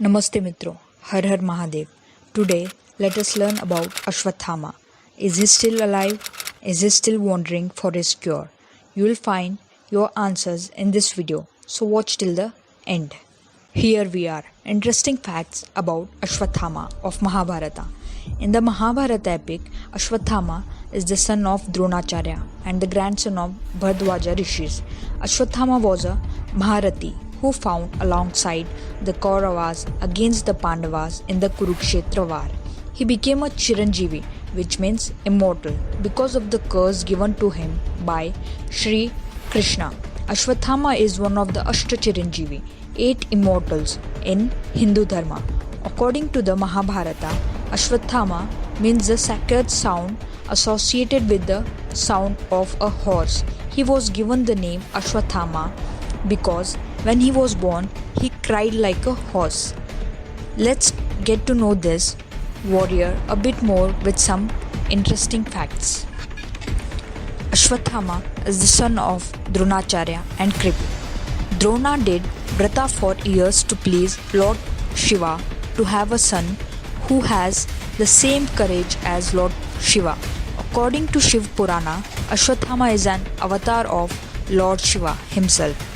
Namaste Mitro, Har Har Mahadev. Today, let us learn about Ashwathama. Is he still alive? Is he still wandering for his cure? You will find your answers in this video, so watch till the end. Here we are. Interesting facts about Ashwathama of Mahabharata. In the Mahabharata epic, Ashwathama is the son of Dronacharya and the grandson of Bhardwaja rishis. Ashwathama was a Maharati who fought alongside the Kauravas against the Pandavas in the Kurukshetra war. He became a Chiranjeevi, which means immortal, because of the curse given to him by Sri Krishna. Ashwathama is one of the Ashta Chiranjeevi, 8 immortals in Hindu Dharma. According to the Mahabharata, Ashwathama means the sacred sound associated with the sound of a horse. He was given the name Ashwathama because when he was born, he cried like a horse. Let's get to know this warrior a bit more with some interesting facts. Ashwathama is the son of Dronacharya and Kripa. Drona did Vrata for years to please Lord Shiva to have a son who has the same courage as Lord Shiva. According to Shiv Purana, Ashwathama is an avatar of Lord Shiva himself.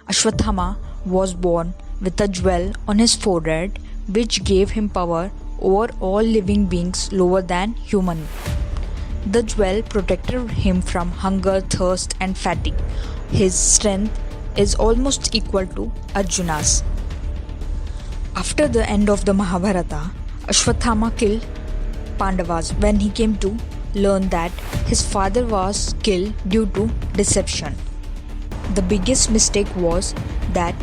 Ashwathama was born with a jewel on his forehead which gave him power over all living beings lower than human. The jewel protected him from hunger, thirst and fatigue. His strength is almost equal to Arjuna's. After the end of the Mahabharata, Ashwathama killed Pandavas when he came to learn that his father was killed due to deception. The biggest mistake was that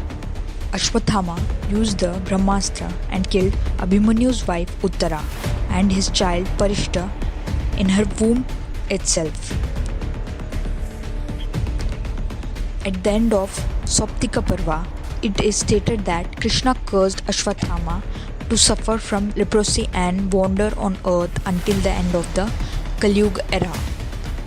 Ashwathama used the Brahmastra and killed Abhimanyu's wife Uttara and his child Parishta in her womb itself. At the end of Saptika Parva, it is stated that Krishna cursed Ashwathama to suffer from leprosy and wander on earth until the end of the Kali Yuga era.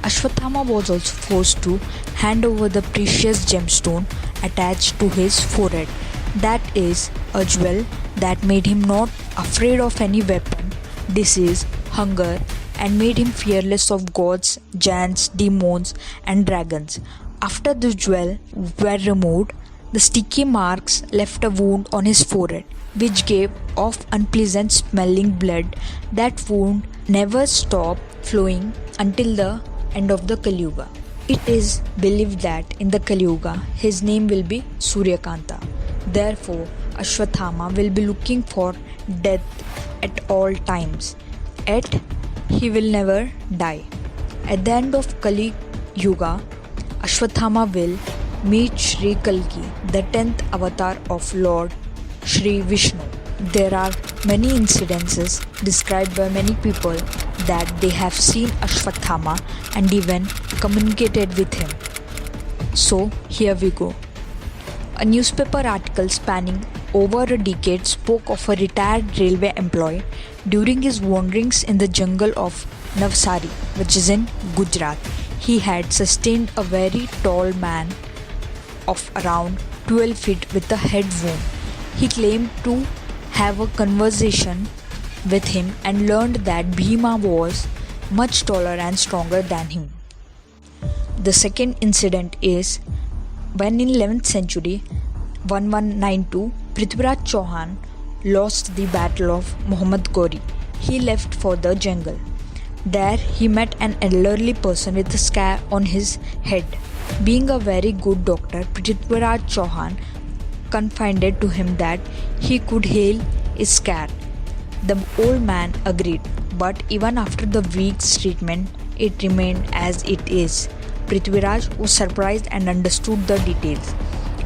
Ashwathama was also forced to hand over the precious gemstone attached to his forehead. That is a jewel that made him not afraid of any weapon, disease, hunger, and made him fearless of gods, giants, demons, and dragons. After the jewel were removed, the sticky marks left a wound on his forehead, which gave off unpleasant smelling blood. That wound never stopped flowing until the end of the Kali Yuga. It is believed that in the Kali Yuga, his name will be Suryakanta. Therefore, Ashwathama will be looking for death at all times. Yet, he will never die. At the end of Kali Yuga, Ashwathama will meet Sri Kalki, the 10th avatar of Lord Sri Vishnu. There are many incidences described by many people that they have seen Ashwathama and even communicated with him. So here we go. A newspaper article spanning over a decade spoke of a retired railway employee during his wanderings in the jungle of Navsari, which is in Gujarat. He had sustained a very tall man of around 12 feet with a head wound. He claimed to have a conversation with him and learned that Bhima was much taller and stronger than him. The second incident is when in 11th century 1192 Prithviraj Chauhan lost the battle of Muhammad Ghori. He left for the jungle. There he met an elderly person with a scar on his head. Being a very good doctor, Prithviraj Chauhan confided to him that he could heal his scar. The old man agreed, but even after the week's treatment, it remained as it is. Prithviraj was surprised and understood the details.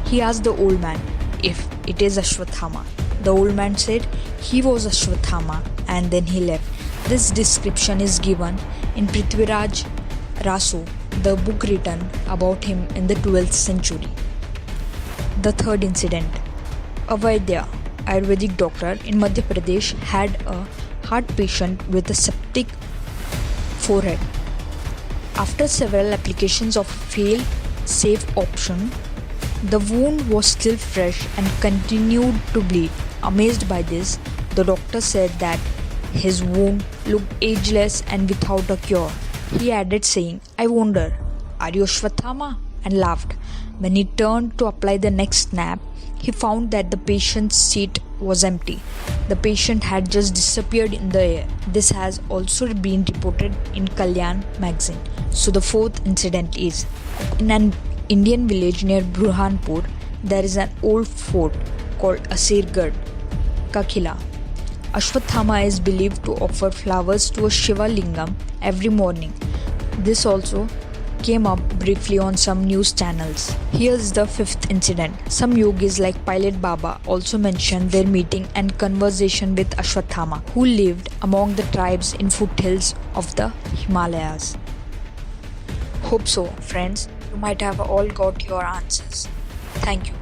He asked the old man if it is Ashwathama. The old man said he was Ashwathama and then he left. This description is given in Prithviraj Rasu, the book written about him in the 12th century. The third incident. A Vaidya, Ayurvedic doctor in Madhya Pradesh, had a heart patient with a septic forehead. After several applications of fail-safe option, the wound was still fresh and continued to bleed. Amazed by this, the doctor said that his wound looked ageless and without a cure. He added saying, "I wonder, are you Ashwathama?" and laughed. When he turned to apply the next snap, he found that the patient's seat was empty. The patient had just disappeared in the air. This has also been reported in Kalyan magazine. So the fourth incident is in an Indian village near Burhanpur, there is an old fort called Asirgarh ka Kila. Ashwathama is believed to offer flowers to a Shiva Lingam every morning. This also came up briefly on some news channels. Here's the fifth incident. Some yogis like Pilot Baba also mentioned their meeting and conversation with Ashwathama, who lived among the tribes in foothills of the Himalayas. Hope so, friends. You might have all got your answers. Thank you.